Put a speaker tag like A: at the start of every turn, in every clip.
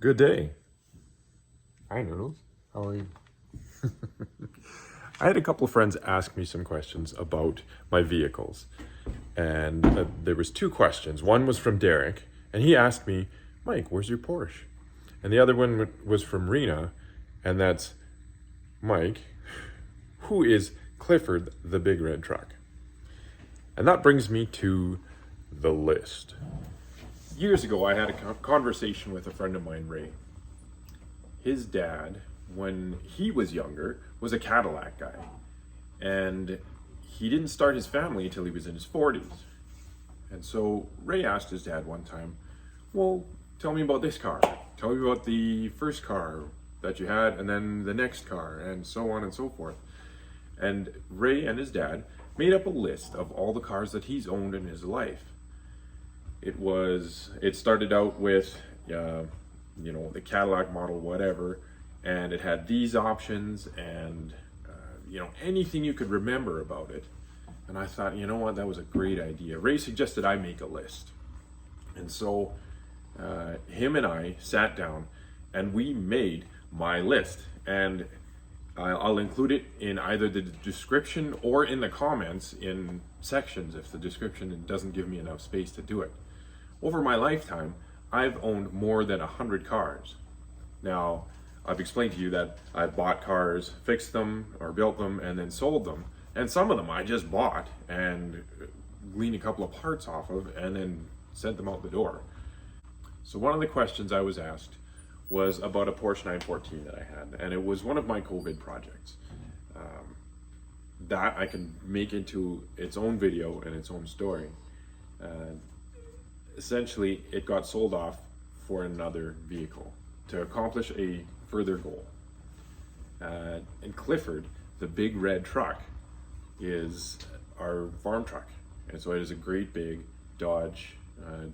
A: Good day. Hi, Noodles. How are you? I had a couple of friends ask me some questions about my vehicles. And there was two questions. One was from Derek, and he asked me, Mike, where's your Porsche? And the other one was from Rena, and that's, Mike, who is Clifford the Big Red Truck? And that brings me to the list. Years ago, I had a conversation with a friend of mine, Ray. His dad, when he was younger, was a Cadillac guy. And he didn't start his family until he was in his 40s. And so Ray asked his dad one time, well, tell me about this car. Tell me about the first car that you had, and then the next car, and so on and so forth. And Ray and his dad made up a list of all the cars that he's owned in his life. It started out with, the Cadillac model, whatever, and it had these options and, anything you could remember about it. And I thought, you know what, that was a great idea. Ray suggested I make a list. And so him and I sat down and we made my list. And I'll include it in either the description or in the comments in sections if the description doesn't give me enough space to do it. Over my lifetime, I've owned more than 100 cars. Now, I've explained to you that I've bought cars, fixed them, or built them, and then sold them. And some of them I just bought and gleaned a couple of parts off of and then sent them out the door. So one of the questions I was asked was about a Porsche 914 that I had, and it was one of my COVID projects. That I can make into its own video and its own story. Essentially, it got sold off for another vehicle to accomplish a further goal. And Clifford, the Big Red Truck, is our farm truck. And so it is a great big Dodge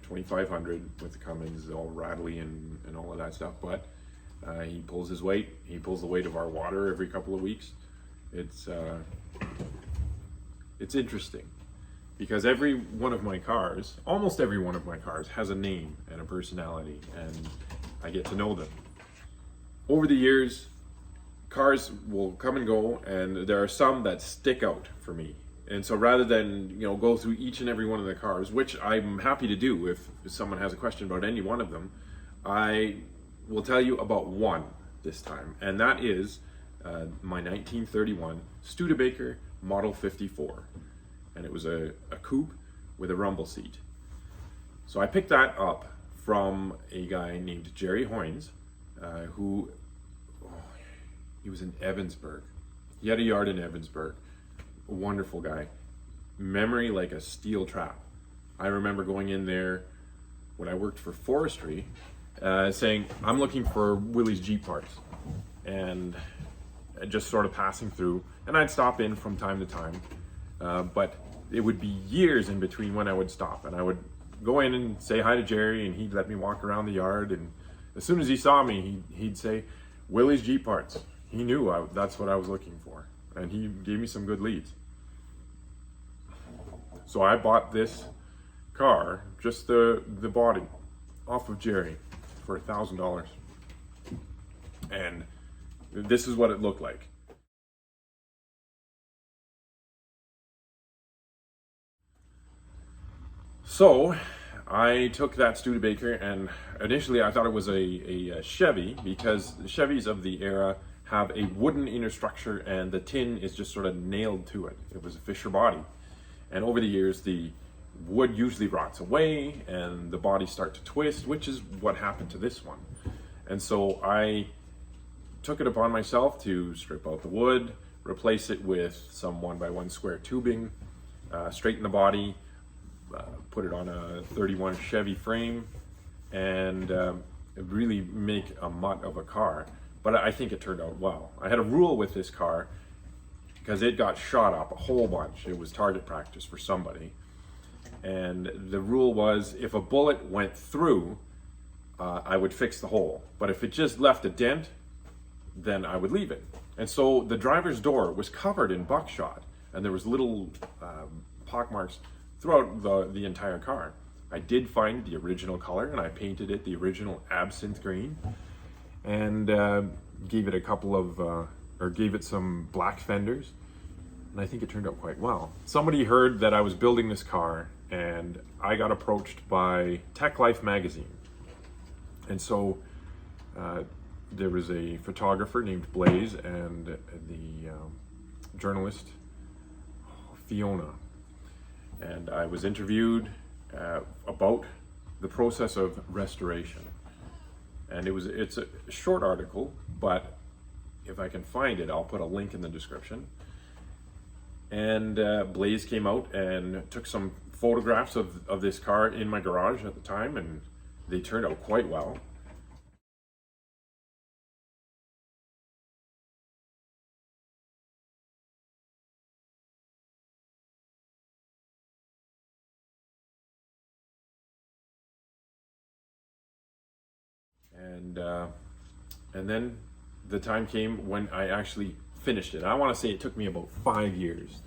A: 2500 with the Cummins, all rattly and all of that stuff. But he pulls his weight. He pulls the weight of our water every couple of weeks. It's interesting. Because every one of my cars, almost every one of my cars, has a name and a personality, and I get to know them. Over the years, cars will come and go, and there are some that stick out for me. And so rather than go through each and every one of the cars, which I'm happy to do if someone has a question about any one of them, I will tell you about one this time, and that is my 1931 Studebaker Model 54. And it was a coupe with a rumble seat. So I picked that up from a guy named Jerry Hoynes, he was in Evansburg. He had a yard in Evansburg. A wonderful guy. Memory like a steel trap. I remember going in there when I worked for forestry, saying, I'm looking for Willy's Jeep parts. And just sort of passing through. And I'd stop in from time to time. But it would be years in between when I would stop, and I would go in and say hi to Jerry, and he'd let me walk around the yard, and as soon as he saw me, he'd say, Willy's Jeep parts. He knew that's what I was looking for, and he gave me some good leads. So I bought this car, just the body, off of Jerry for $1,000, and this is what it looked like. So I took that Studebaker, and initially I thought it was a Chevy, because the Chevys of the era have a wooden inner structure and the tin is just sort of nailed to it. It was a Fisher body. And over the years, the wood usually rots away and the bodies start to twist, which is what happened to this one. And so I took it upon myself to strip out the wood, replace it with some 1x1 square tubing, straighten the body, put it on a 31 Chevy frame, and really make a mutt of a car. But I think it turned out well. I had a rule with this car because it got shot up a whole bunch. It was target practice for somebody. And the rule was, if a bullet went through, I would fix the hole. But if it just left a dent, then I would leave it. And so the driver's door was covered in buckshot, and there was little pock marks throughout the entire car. I did find the original color, and I painted it the original absinthe green, and gave it a couple of, gave it some black fenders, and I think it turned out quite well. Somebody heard that I was building this car, and I got approached by Tech Life magazine. And so there was a photographer named Blaze and the journalist Fiona. And I was interviewed about the process of restoration. And it's a short article, but if I can find it, I'll put a link in the description. And Blaze came out and took some photographs of this car in my garage at the time, and they turned out quite well. And then the time came when I actually finished it. I want to say it took me about 5 years.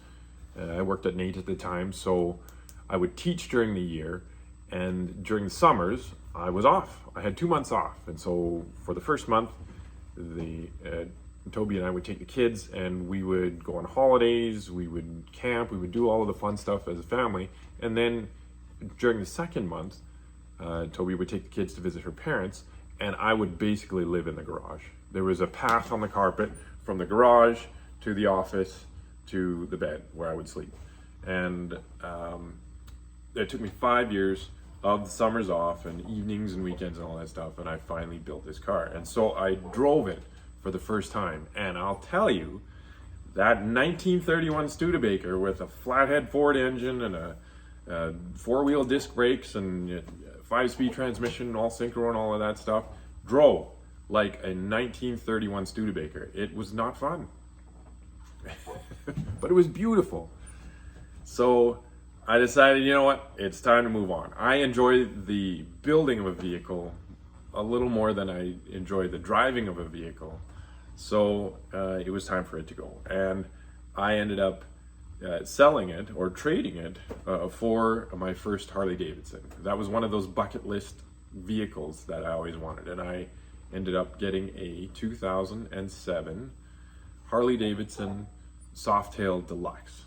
A: I worked at NATE at the time, so I would teach during the year, and during the summers I was off. I had 2 months off, and so for the first month, Toby and I would take the kids, and we would go on holidays, we would camp, we would do all of the fun stuff as a family, and then during the second month, Toby would take the kids to visit her parents, and I would basically live in the garage. There was a path on the carpet from the garage to the office to the bed where I would sleep. And it took me 5 years of the summers off and evenings and weekends and all that stuff, and I finally built this car. And so I drove it for the first time, and I'll tell you, that 1931 Studebaker with a flathead Ford engine and a four-wheel disc brakes and 5-speed transmission, all synchro and all of that stuff, drove like a 1931 Studebaker. It was not fun, but it was beautiful. So I decided, you know what, it's time to move on. I enjoy the building of a vehicle a little more than I enjoy the driving of a vehicle. So it was time for it to go. And I ended up selling it or trading it for my first Harley Davidson. That was one of those bucket list vehicles that I always wanted, and I ended up getting a 2007 Harley Davidson Softail Deluxe,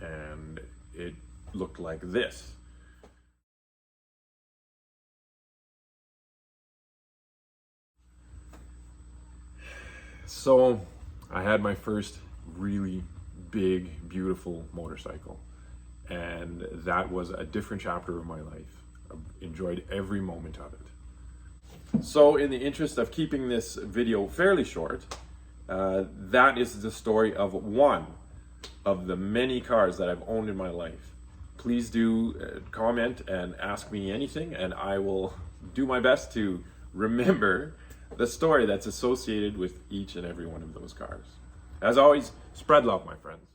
A: and it looked like this. So I had my first really big, beautiful motorcycle, and that was a different chapter of my life. I enjoyed every moment of it. So in the interest of keeping this video fairly short, that is the story of one of the many cars that I've owned in my life. Please do comment and ask me anything, and I will do my best to remember the story that's associated with each and every one of those cars. As always, spread love, my friends.